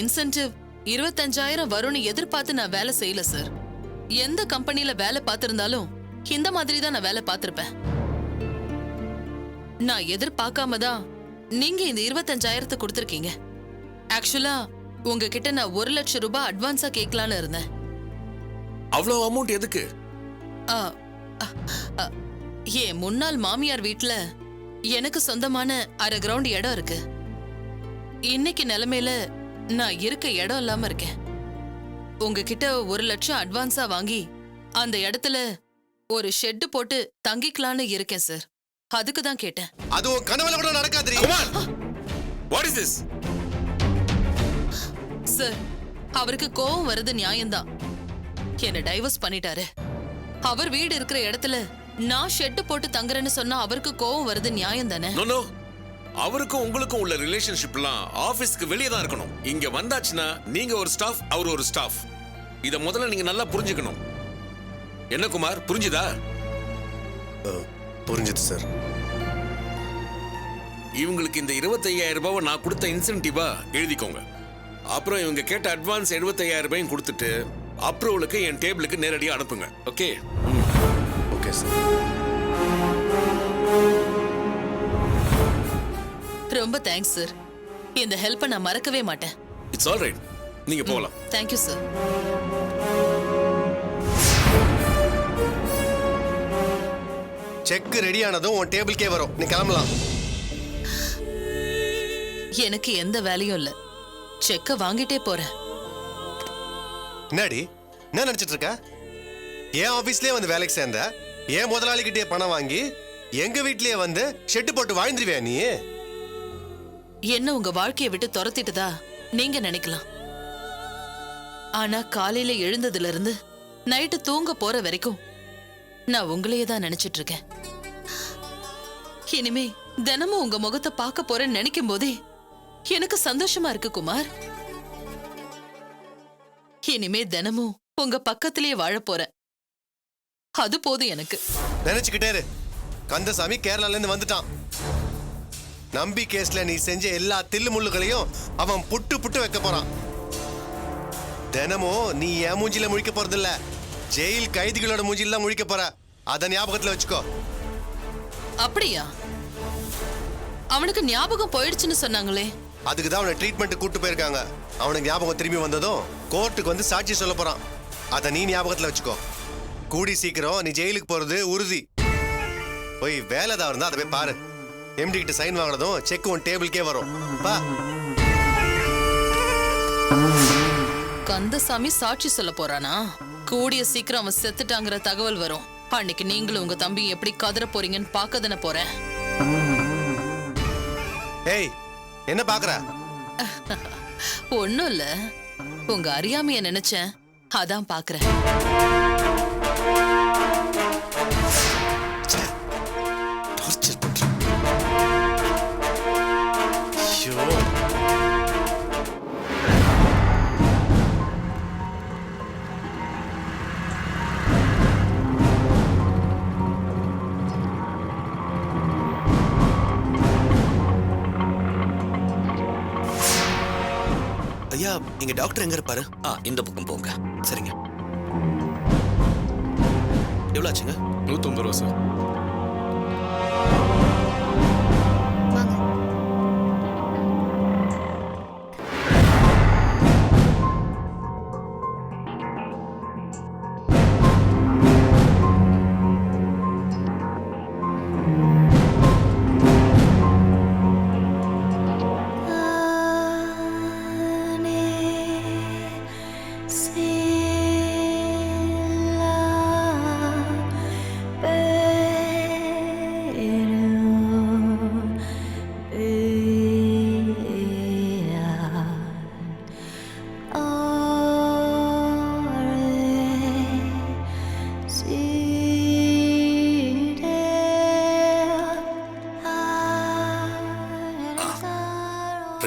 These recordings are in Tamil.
இன்சென்டிவ் 25,000 வரும்னு எதிர்பார்த்து நான் வேலை செய்யல சார். எந்த கம்பெனில வேலை பார்த்திருந்தாலும் இந்த மாதிரி தான் நான் வேலை பார்த்திருப்பேன். நான் எதிர்பார்க்காம தான் நீங்க இந்த 25,000 கொடுத்திருக்கீங்க. ஆக்சுவலா உங்ககிட்ட நான் 1,00,000 ரூபாய் அட்வான்ஸா கேட்கலான்னு இருந்தேன். அவ்வளவு அமௌண்ட் எதுக்கு? ஆ, அ, என் முன்னாள் மாமியார் வீட்ல எனக்கு சொந்தமான 1/2 கிரவுண்ட் இடம் இருக்கு. இன்னைக்கு நிலைமையில நான் இருக்க இடம் இல்லாம இருக்கேன். உங்ககிட்ட 1,00,000 அட்வான்ஸா வாங்கி அந்த இடத்துல ஒரு ஷெட் போட்டு தங்கிக்கலான்னு இருக்கேன் சார். அதுக்கு தான் கேட்டேன். அது உன் கனவுல கூட நடக்காது. Kumar, what is this? Sir, அவருக்கு கோவம் வருது நியாயம்தான். என்ன டைவர்ஸ் பண்ணிட்டாரு. அவர் வீடு இருக்கிற இடத்துல நான் ஷெட் போட்டு தங்குறேன்னு சொன்னா அவருக்கு கோவம் வருது நியாயம் தானே? நோ நோ, அவருக்கும் உங்களுக்கும் உள்ள ரிலேஷன்ஷிப்லாம் ஆபீஸ்க்கு வெளியே தான் இருக்கணும். இங்க வந்தாச்சுன்னா நீங்க ஒரு ஸ்டாஃப், அவர் ஒரு ஸ்டாஃப். இத முதல்ல நீங்க நல்லா புரிஞ்சுக்கணும். என்ன குமார், புரிஞ்சுதா? புரிஞ்சுது சார். இவங்களுக்கு இந்த 25,000 ரூபாவை நான் கொடுத்த இன்சென்டிவா எழுதிக்கோங்க. அப்புறம் இவங்க கேட்ட அட்வான்ஸ் 75,000 ரூபாயும் கொடுத்துட்டு அப்ரூவலுக்கு என் டேபிளுக்கு நேரடியாக அனுப்புங்க. ஓகே? Okay sir. ரொம்ப தேங்க்ஸ் சார். இந்த ஹெல்ப்பை நான் மறக்கவே மாட்டேன். இட்ஸ் ஆல் ரைட், நீங்க போகலாம். Thank you sir. செக் ரெடி ஆனதும் உன் டேபிள்கே வரும். நீ கிளம்பலாம். எனக்கு எந்த வேலையும் இல்ல. செக்க வாங்கிட்டே போறேன். என்னடி என்ன நினைச்சிட்டு இருக்க? என் ஆபீஸ்லயே வந்து வேலைக்கு சேர்ந்த, என் முதலாளிகிட்டே பணம் வாங்கி எங்க வீட்லயே வந்து ஷெட்டு போட்டு வாழ்ந்துருவியா நீ? என்ன உங்க வாழ்க்கையை விட்டு துரத்திட்டுதா நீங்க நினைக்கலாம். ஆனா காலையில எழுந்ததுல இருந்து நைட்டு தூங்க போற வரைக்கும் நான் உங்களையே தான் நினைச்சிட்டு இருக்கேன். இனிமே தினமும் உங்க முகத்தை பார்க்க போறேன்னு நினைக்கும் போதே எனக்கு சந்தோஷமா இருக்கு குமார். இனிமே தினமும் உங்க பக்கத்திலேயே வாழ போறேன். அது போதும் எனக்கு. நினைச்சுக்கிட்டே இரு. கந்தசாமி கேரளால இருந்து வந்துட்டான். நம்பி கேஸ்ல நீ செஞ்ச எல்லா தில்லு முள்ளுகளையும் அவன் புட்டு புட்டு வைக்க போறான். தினமும் நீ என் மூஞ்சில முழிக்க போறது இல்ல, ஜெயில் கைதிகளோட மூஞ்சில தான் முழிக்க போற. அத ஞாபகத்துல வச்சுக்கோ. அப்படியா? அவனுக்கு ஞாபகம் போயிடுச்சுன்னு சொன்னாங்களே. அதுக்கு தான் அவனை ட்ரீட்மெண்ட் கூட்டு போயிருக்காங்க. அவனுக்கு ஞாபகம் திரும்பி வந்ததும் கோர்ட்டுக்கு வந்து சாட்சி சொல்ல போறான். அத நீ ஞாபகத்துல வச்சுக்கோ. கூடி சீக்கிரம் நீ ஜெயிலுக்கு போறது உறுதி. போய் வேலை தான் இருந்தா அதை போய் பாரு. எம்டி கிட்ட சைன் வாங்கினதும் செக் உன் டேபிள்கே வரும். பா. கந்தசாமி சாட்சி சொல்ல போறானா? கூடிய சீக்கிரம் அவன் செத்துட்டாங்கிற தகவல் வரும். அன்னைக்கு நீங்களும் உங்க தம்பி எப்படி கதற போறீங்கன்னு பார்க்க தானே போறேன். ஏய், என்ன பாக்குற? ஒண்ணும் இல்ல, உங்க அறியாமைய நினைச்சேன், அதான் பாக்குறேன். ஐயா, இங்க டாக்டர் எங்க இருப்பாரு? இந்த பக்கம் போங்க. சரிங்க. எவ்வளவு ஆச்சுங்க? 150 ரூபா சார்.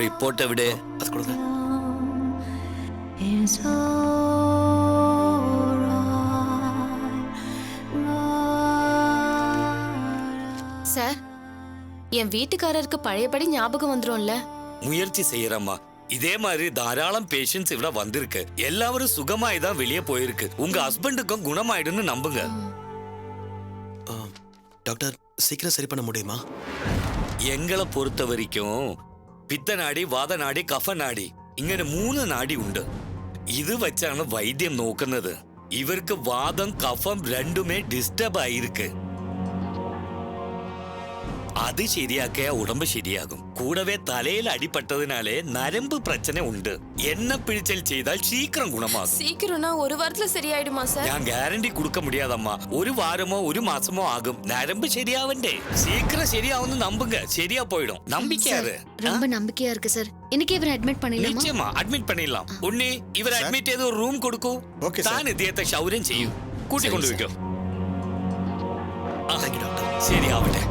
ரிப்போர்ட்டை விடு. அது கொடுங்க. சார், என் வீட்டுக்காரருக்கு பழையபடி ஞாபகம் வந்துரும்ல? முயற்சி செய்யறம்மா. இதே மாதிரி தாராளம் பேஷண்ட்ஸ் இவ்வளவு வந்திருக்கு. எல்லாரும் சுகமாய் தான் வெளியே போயிருக்கு. உங்க ஹஸ்பண்டுக்கும் குணமாயிடுன்னு நம்புங்க. டாக்டர் சீக்கிரம் சரி பண்ண முடியுமா? எங்களை பொறுத்த வரைக்கும் பித்த நாடி, வாத நாடி, கஃப நாடி ഇങ്ങനെ 3 നാടി ഉണ്ട്. ഇത് വെച്ചാണ് വൈദ്യം നോക്കുന്നത്. ഇവർക്ക് വാദം കഫം രണ്ടുമേ ഡിസ്റ്റർബ് ആയിരിക്ക്. അത് ശരിയാക്കിയ ഉടമ്പ് ശരിയാകും. കൂടവേ തലയിൽ അടിപട്ടതിനാലേ നരമ്പ് പ്രശ്ന ഉണ്ട്. എണ്ണ പിഴിച്ചൽ ചെയ്താൽ ശീഘ്രം ഗുണമാകും. சீக்கிரம்னா ஒரு வாரத்துல சரியாயிடுமா சார்? ഞാൻ ഗ്യാരണ്ടി കൊടുക്ക മുടിയാതമ്മ. ഒരു വാരമോ ഒരു മാസമോ ആകും. നരമ്പ് ശരിയാവണ്ടേ. ശീഘ്രം ശരിയാവുന്ന നമ്പുങ്ക. ശരിയാ പോയിடும். നம்பிക്കാറ്. ரொம்ப நம்பிக்கையா இருக்கு சார். இன்னைக்கு இவரை அட்மிட் பண்ணிடலாமா? நிச்சயமா அட்மிட் பண்ணிடலாம். உன்னி இவரை அட்மிட் ചെയ്ത് ഒരു റൂം കൊടുക്കൂ. താൻ ഇദ്ദേഹത്തെ ക്ഷൗര്യം ചെയ്യൂ. കൂട്ടിക്കൊണ്ടുവയ്ക്കോ. ശരിയാവട്ടെ.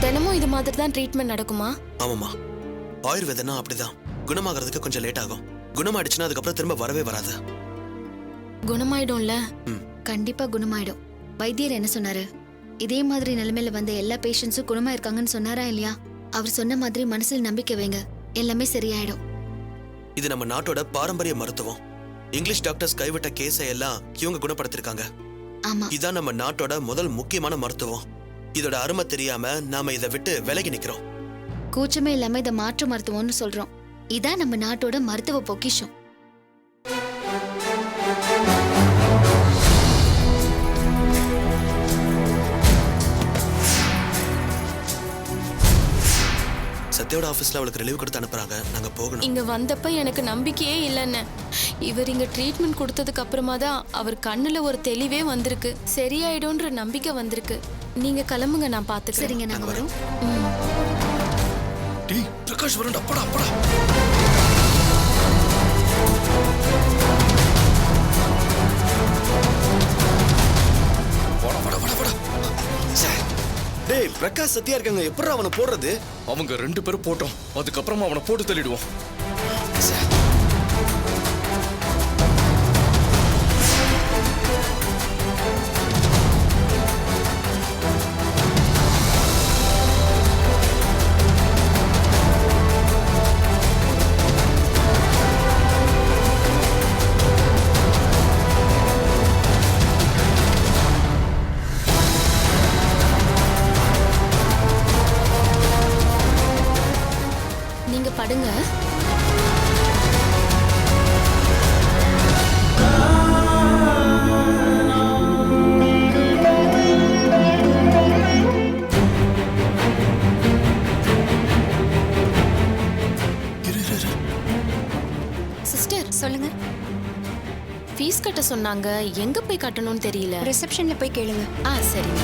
தினமும் இது மாதிரி தான் ட்ரீட்மெண்ட் நடக்குமா? ஆமாம்மா, ஆயுர்வேதனா அப்படிதான். குணமாகறதுக்கு கொஞ்சம் லேட் ஆகும். குணமாயிடுச்சுன்னா அதுக்கப்புறம் திரும்ப வரவே வராது. குணமாயிடும்ல? கண்டிப்பா குணமாயிடும். வைத்தியர் என்ன சொன்னாரு? இதே மாதிரி நிலைமையில வந்த எல்லா பேஷண்ட்ஸும் குணமா இருக்காங்கன்னு சொன்னாரா இல்லையா? அவர் சொன்ன மாதிரி மனசுல நம்பிக்கை வைங்க, எல்லாமே சரியாயிடும். இது நம்ம நாட்டோட பாரம்பரிய மருத்துவம். இங்கிலீஷ் டாக்டர்ஸ் கைவிட்ட கேஸை எல்லாம் இவங்க குணப்படுத்திருக்காங்க. ஆமா, இதான் நம்ம நாட்டோட முதல் முக்கியமான மருத்துவம். இதோட அருமை தெரியாம நாம இதை விட்டு விலகி நிக்கிறோம். கூச்சமே இல்லாம இதை மாற்று மருத்துவம்னு சொல்றோம். இதான் நம்ம நாட்டோட மருத்துவ பொக்கிஷம். சத்யோட ஆபீஸ்ல அவளுக்கு ரிலீவ் கொடுத்து அனுப்புறாங்க. நாங்க போகணும். இங்க வந்தப்ப எனக்கு நம்பிக்கையே இல்லைன்னு. இவர் இங்க ட்ரீட்மெண்ட் கொடுத்ததுக்கு அப்புறமா தான் அவர் கண்ணுல ஒரு தெளிவே வந்திருக்கு. சரியாயிடும்ன்ற நம்பிக்கை வந்திருக்கு. நீங்க கிளம்புங்க, நான் பாத்துக்கிறேன். சரிங்க, நாங்க வரோம். டேய் பிரகாஷ் வரண்டா, போடா போடா. போடா போடா போடா போடா. டேய் பிரகாஷ் சத்யா இருக்காங்க, எப்பறம் அவனை போடுறது? அவங்க 2 பேரும் போட்டோம், அதுக்கப்புறமா அவனை போட்டு தள்ளிடுவோம். நீங்க படுங்க. சிஸ்டர் சொல்லுங்க. ஃபீஸ் கட்ட சொன்னாங்க, எங்க போய் கட்டணும்னு தெரியல. ரிசப்ஷன்ல போய் கேளுங்க. சரிங்க.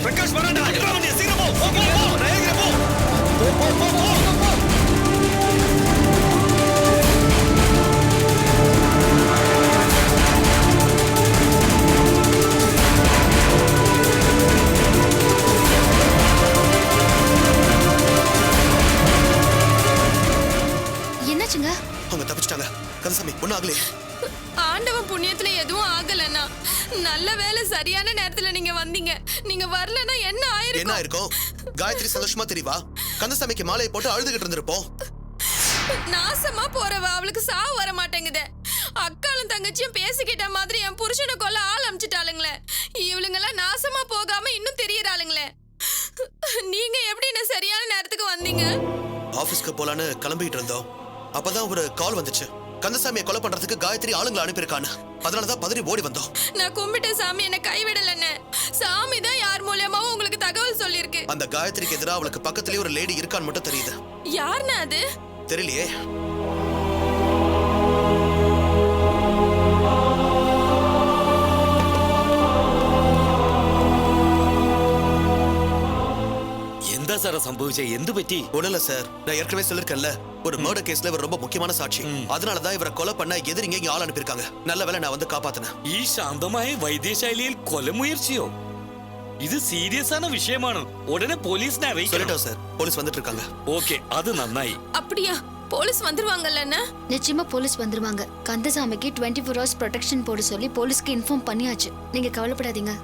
பிரகாஷ் வரான்டா. எல்லாம் வந்து சீக்கிரம் போ. போ போ போ. நான் ஏறிக்கிறேன் போ. போ போ போ போ போ. என்னாச்சுங்க? அவங்க தப்பிச்சிட்டாங்க. கந்தசாமி ஒன்னும் ஆகலையே. ஆண்டவன் புண்ணியத்துல எதுவும் ஆகலன்னா நல்ல வேலை சரியான நேரத்துல நீங்க வந்தீங்க. நீங்க வரலன்னா என்ன என்ன ஆயிருக்கும்? ஆயிருக்கும்? காயத்ரி சந்தோஷமா தெரியவா? கந்தசாமிக்கு மாலையை போட்டு அழுதுகிட்டு இருந்திருப்போம். நாசமா போறவ அவளுக்கு சாவு வர மாட்டேங்குதே. அக்காலும் தங்கச்சியும் பேசிக்கிட்ட மாதிரி என் புருஷனை கொல்ல ஆள் அமிச்சிட்டாளுங்களே. இவளுங்கெல்லாம் நாசமா போகாம இன்னும் தெரியறாளுங்களே. நீங்க எப்படி என்ன சரியான நேரத்துக்கு வந்தீங்க? ஆபீஸ்க்கு போலான்னு கிளம்பிட்டு இருந்தோம். அப்பதான் ஒரு கால் வந்துச்சு. கந்தசாமியை கொலை பண்றதுக்கு காயத்ரி ஆளுங்களை அனுப்பியிருக்கான்னு. அதனாலதான் பதறி ஓடி வந்தோம். நான் கும்பிட்ட சாமி என்ன கைவிடலன்னு. சாமி தான் யார் மூலியமாவும் உங்களுக்கு தகவல் சொல்லிருக்கு. அந்த காயத்ரிக்கு எதிராக அவளுக்கு பக்கத்துலயே ஒரு லேடி இருக்கான்னு மட்டும் தெரியுது. யாருன்னா அது? தெரியலையே. എന്താ സാറേ സംഭവിച്ച? എന്ത് പറ്റി? ஒண்ணுல சார், நான் ஏற்கனவே சொல்லிருக்கேன்ல, ஒரு மர்டர் கேஸ்ல இவர் ரொம்ப முக்கியமான சாட்சி. அதனாலதான் இவரை கொலை பண்ண எதிரிங்க இங்க ஆள் அனுப்பியிருக்காங்க. நல்ல வேளை நான் வந்து காப்பாத்தினேன். ഈ ശാന്തമായ വൈദ്യശാലയിൽ കൊലമുയർച്ചയോ? ഇത് സീരിയസ് ആണ് വിഷയമാണ്. ഉടനെ പോലീസിനെ അറിയിക്കണം. சொல்லிட்டோம் சார், போலீஸ் வந்துட்டு இருக்காங்க. ഓക്കെ, അത് നന്നായി. அப்படியா? போலீஸ் வந்துருவாங்கல்ல? நிச்சயமா போலீஸ் வந்துருவாங்க. கந்தசாமிக்கு 24 hours ப்ரொடெக்ஷன் போட சொல்லி போலீஸ்க்கு இன்ஃபார்ம் பண்ணியாச்சு. நீங்க கவலைப்படாதீங்க.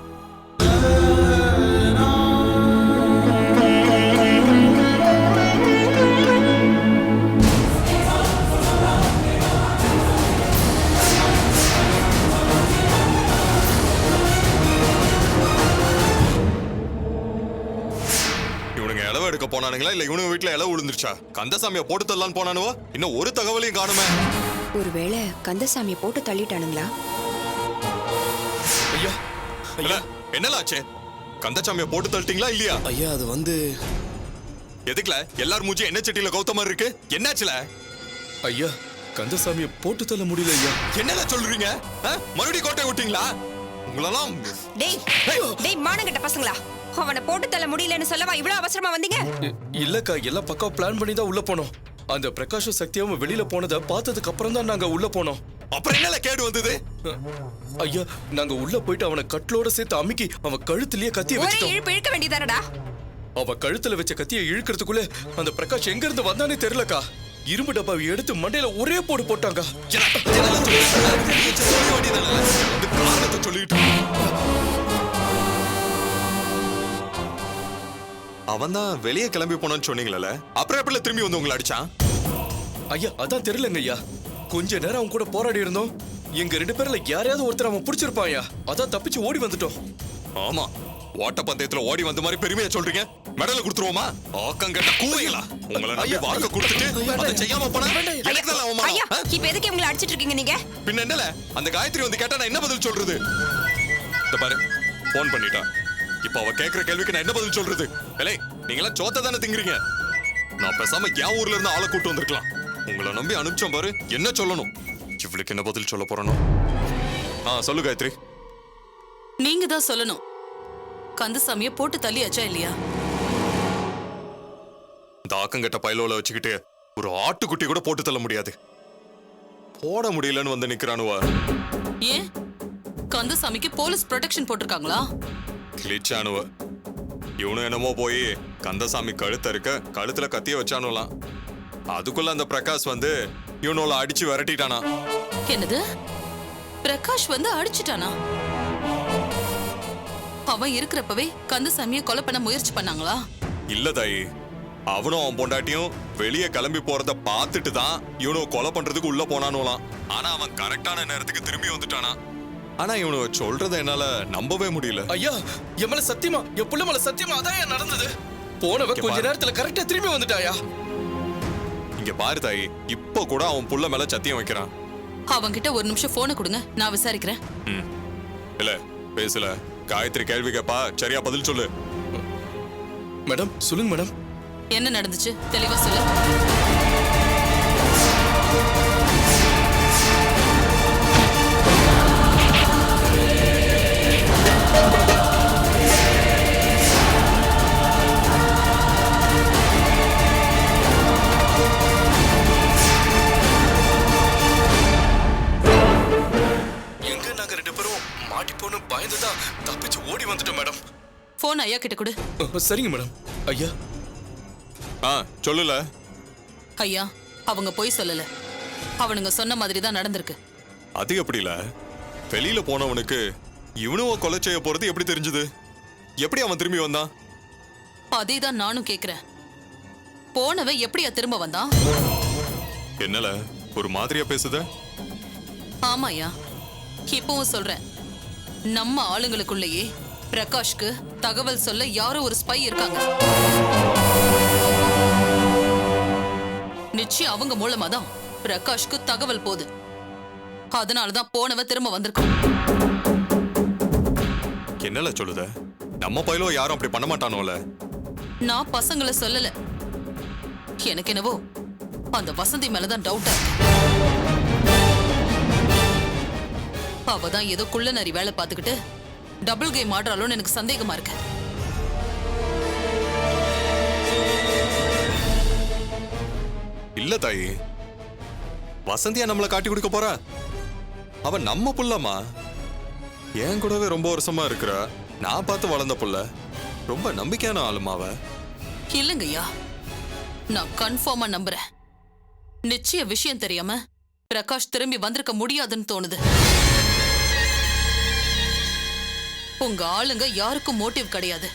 இவனுங்க இளவு எடுக்க போனானுங்களா இல்ல இவனுங்க வீட்டுல இளவு விழுந்துருச்சா? கந்தசாமியை போட்டு தள்ளலான்னு போனானுவோ, இன்னும் ஒரு தகவலையும் காணுமே. ஒருவேளை கந்தசாமியை போட்டு தள்ளிட்டானுங்களா? ஐயா ஐயா, என்னலாச்சு? கந்தசாமியை போட்டு தள்ளிட்டீங்களா இல்லையா? ஐயா அது வந்து எதுக்குல எல்லாரும் மூஞ்சி என்ன சட்டியில கௌத்த மாதிரி இருக்கு? என்னாச்சுல? ஐயா கந்தசாமியை போட்டு தள்ள முடியல ஐயா. என்னல சொல்றீங்க? மறுபடியும் கோட்டை விட்டீங்களா? உங்களெல்லாம் டேய் டேய் மானங்கட்ட பசங்களா, அவனை போட்டு தள்ள முடியலன்னு சொல்லவா இவ்வளவு அவசரமா வந்தீங்க? இல்லக்கா, எல்லாம் பக்கம் பிளான் பண்ணி தான் உள்ள போனோம். அந்த பிரகாஷ் சக்தியாவும் வெளியில போனதை பார்த்ததுக்கு அப்புறம் தான் நாங்க உள்ள போனோம். அப்புறம் என்னல கேடு வந்தது? ஐயா நாங்க உள்ள போயிட்டு அவனை கட்டிலோட சேர்த்து அமுக்கி அவன் கழுத்துலயே கத்திய ஒரே வச்சிட்டோம். இழுப்பு இழுக்க வேண்டியதானடா? அவ கழுத்துல வச்ச கத்தியை இழுக்கிறதுக்குள்ள அந்த பிரகாஷ் எங்க இருந்து வந்தானே தெரியலக்கா. இரும்பு டப்பாவை எடுத்து மண்டையில ஒரே போடு போட்டாங்க. அவன் தான் வெளியே கிளம்பி போனான்னு சொன்னீங்களே, அப்புறம் எப்படி திரும்பி வந்து உங்களை அடிச்சான்? ஐயா அதான் தெரியலங்க ஐயா. கொஞ்ச நேரம் அவன் கூட போராடி இருந்தோம். எங்க 2 பேர்ல யாரையாவது ஒருத்தர் அவன் பிடிச்சிருப்பாயா, அதான் தப்பிச்சு ஓடி வந்துட்டோம். ஆமா, ஓட்ட பந்தயத்துல ஓடி வந்த மாதிரி பெருமையா சொல்றீங்க. மெடல் கொடுத்துருவோமா? ஆக்கங்கட்ட கூவீங்களா? உங்களை நம்பி வாக்க கொடுத்துட்டு அதை செய்யாம போனா எனக்கு தான் அவமானம். ஐயா இப்ப எதுக்கு இவங்களை அடிச்சிட்டு இருக்கீங்க நீங்க? பின்ன என்னல, அந்த காயத்ரி வந்து கேட்டா நான் என்ன பதில் சொல்றது? இந்த பாரு, போன் பண்ணிட்டா. இப்ப அவ கேக்குற கேள்விக்கு நான் என்ன பதில் சொல்றது? ஏலே, நீங்களா சோத்த தானே திங்குறீங்க. நான் பேசாம என் ஊர்ல இருந்து ஆளை கூட்டு வந்திருக்கலாம். உங்களை நம்பி அனுப்பிச்சோம் பாரு, என்ன சொல்லணும்? இவளுக்கு என்ன பதில் சொல்ல போறனோ? சொல்லு காயத்ரி. நீங்க தான் சொல்லணும். கந்தசாமியை போட்டு தள்ளியாச்சா இல்லையா? இந்த ஆக்கங்கட்ட பயிலோல வச்சுக்கிட்டு ஒரு ஆட்டுக்குட்டி கூட போட்டு தள்ள முடியாது. போட முடியலன்னு வந்து நிக்கிறானுவா. ஏன் கந்தசாமிக்கு போலீஸ் ப்ரொடெக்ஷன் போட்டிருக்காங்களா? கிளிச்சானுவ. இவனு என்னமோ போய் கந்தசாமி கழுத்த இருக்க கழுத்துல கத்திய வச்சானுலாம். அதுக்குள்ள அந்த பிரகாஷ் வந்து இவனோல அடிச்சு விரட்டிட்டானா. என்னது? பிரகாஷ் வந்து அடிச்சிட்டானா? அவன் இருக்கிறப்பவே கந்தசாமியை கொலை பண்ண முயற்சி பண்ணாங்களா? இல்ல தாயி, அவனும் அவன் பொண்டாட்டியும் வெளியே கிளம்பி போறத பார்த்துட்டு தான் இவனும் கொலை பண்றதுக்கு உள்ள போனானுலாம். ஆனா அவன் கரெக்டான நேரத்துக்கு திரும்பி வந்துட்டானா. ஆனா இவனு சொல்றத என்னால நம்பவே முடியல. ஐயா என் மேல சத்தியமா, என் புள்ள மேல சத்தியமா அதான் நடந்தது. போனவ கொஞ்ச நேரத்துல கரெக்டா திரும்பி வந்துட்டாயா. இங்க பாரு தாயி, இப்ப கூட அவன் புள்ள மேல சத்தியம் வைக்கிறான். அவன்கிட்ட ஒரு நிமிஷம் போனை கொடுங்க, நான் விசாரிக்கிறேன். இல்ல பேசல. காயத்ரி கேள்வி கேப்பா, சரியா பதில் சொல்லு. மேடம் சொல்லுங்க மேடம். என்ன நடந்துச்சு தெளிவா சொல்லு. வந்துட்டோம் மேடம். போன் ஐயா கிட்ட கொடு. சரிங்க மேடம். ஐயா. சொல்லல. ஐயா, அவங்க பொய் சொல்லல. அவனுங்க சொன்ன மாதிரி தான் நடந்திருக்கு. அது எப்படில? வெளியில போனவனுக்கு இவனுவ கொலை செய்ய போறது எப்படி தெரிஞ்சது? எப்படி அவன் திரும்பி வந்தான்? அதே தான் நானும் கேக்குறேன். போனவன் எப்படியா திரும்ப வந்தான்? என்னல ஒரு மாதிரியா பேசுத? ஆமாயா, இப்பவும் சொல்றேன். நம்ம ஆளுங்களுக்குள்ளேயே பிரகாஷ்க்கு தகவல் சொல்ல யாரோ ஒரு ஸ்பை இருக்காங்க. நிச்சயம் அவங்க மூலமா தான் பிரகாஷ்க்கு தகவல் போகுது. அதனாலதான் போனவ திரும்ப வந்திருக்கான். என்னல சொல்லுத? நம்ம பையலோ யாரும் அப்படி பண்ண மாட்டானோல. நான் பசங்களை சொல்லல. எனக்கு என்னவோ அந்த வசந்தி மேலதான் டவுட்டா இருக்கு. அவதான் ஏதோ குள்ள நரி வேலை பார்த்துக்கிட்டு டபுள் கேம் ஆடுறாளோன்னு எனக்கு சந்தேகமா இருக்கு. இல்ல தாயி, வசந்தியா நம்மள காட்டி கொடுக்க போறா? அவன் நம்ம புள்ளமா, என் கூடவே ரொம்ப வருஷமா இருக்கிற, நான் பார்த்து வளர்ந்த புள்ள. ரொம்ப நம்பிக்கையான ஆளுமாவ. இல்லங்கய்யா, நான் கன்ஃபார்மா நம்புறேன். நிச்சய விஷயம் தெரியாம பிரகாஷ் திரும்பி வந்திருக்க முடியாதுன்னு தோணுது. உங்க ஆளுங்க யாருக்கும் மோட்டிவ் கிடையாது.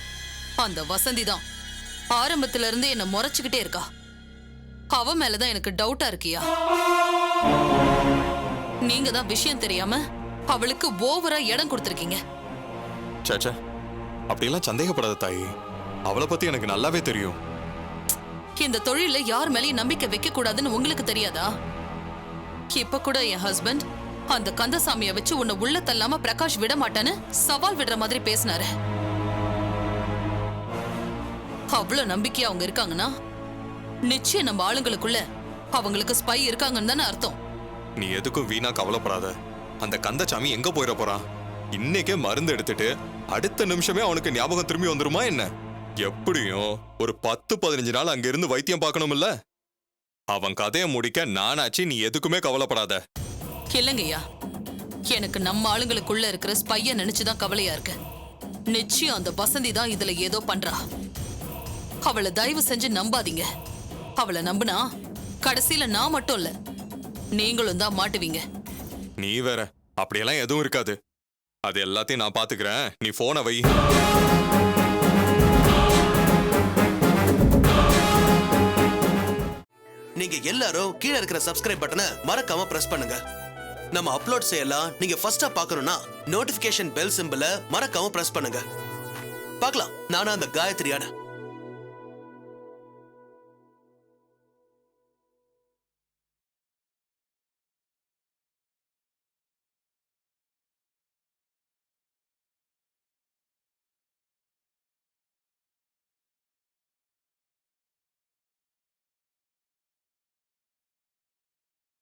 அந்த வசந்தி தான் ஆரம்பத்துல இருந்து என்ன முறைச்சுக்கிட்டே இருக்கா. அவ மேலதான் எனக்கு டவுட்டா இருக்கியா. நீங்க தான் விஷயம் தெரியாம அவளுக்கு ஓவரா இடம் கொடுத்திருக்கீங்க. சேச்சா, அப்படியெல்லாம் சந்தேகப்படாத தாயி. அவளை பத்தி எனக்கு நல்லாவே தெரியும். இந்த தொழில யார் மேலேயும் நம்பிக்கை வைக்க கூடாதுன்னு உங்களுக்கு தெரியாதா? இப்ப கூட என் ஹஸ்பண்ட் அந்த கந்தசாமிய வச்சு உன்னை உள்ள தள்ளாம பிரகாஷ் விட மாட்டான்னு சவால் விடுற மாதிரி பேசினாரு. அவ்வளவு நம்பிக்கையா அவங்க இருக்காங்கன்னா நிச்சயம் நம்ம ஆளுங்களுக்குள்ள அவங்களுக்கு ஸ்பை இருக்காங்கன்னு தானே அர்த்தம். நீ எதுக்கும் வீணா கவலைப்படாத. அந்த கந்தசாமி எங்க போயிட போறான்? இன்னைக்கே மருந்து எடுத்துட்டு அடுத்த நிமிஷமே அவனுக்கு ஞாபகம் திரும்பி வந்துருமா என்ன? எப்படியும் ஒரு 10-15 நாள் அங்க இருந்து வைத்தியம் பார்க்கணும்ல. அவன் கதையை முடிக்க நானாச்சு. நீ எதுக்குமே கவலைப்படாத. இல்லங்கய்யா, எனக்கு நம்ம ஆளுங்களுக்குள்ள இருக்கிற ஸ்பைய நினைச்சுதான் கவலையா இருக்கு. நிச்சயம் அந்த வசந்தி தான் இதுல ஏதோ பண்றா. அவளை தயவு செஞ்சு நம்பாதீங்க. அவளை நம்புனா கடைசியில நான் மட்டும் இல்ல, நீங்களும் தான் மாட்டுவீங்க. நீ வேற. அப்படியெல்லாம் எதுவும் இருக்காது. அது எல்லாத்தையும் நான் பாத்துக்கிறேன். நீ போனை வை. நீங்க எல்லாரும் கீழே இருக்கிற சப்ஸ்கிரைப் பட்டனை மறக்காம பிரஸ் பண்ணுங்க. நம்ம அப்லோட் செய்யலாம் நீங்க ஃபர்ஸ்டா பார்க்கணும்னா நோட்டிபிகேஷன் பெல் சிம்பலை மறக்காம பிரஸ் பண்ணுங்க. பார்க்கலாம் நானா அந்த காயத்ரியான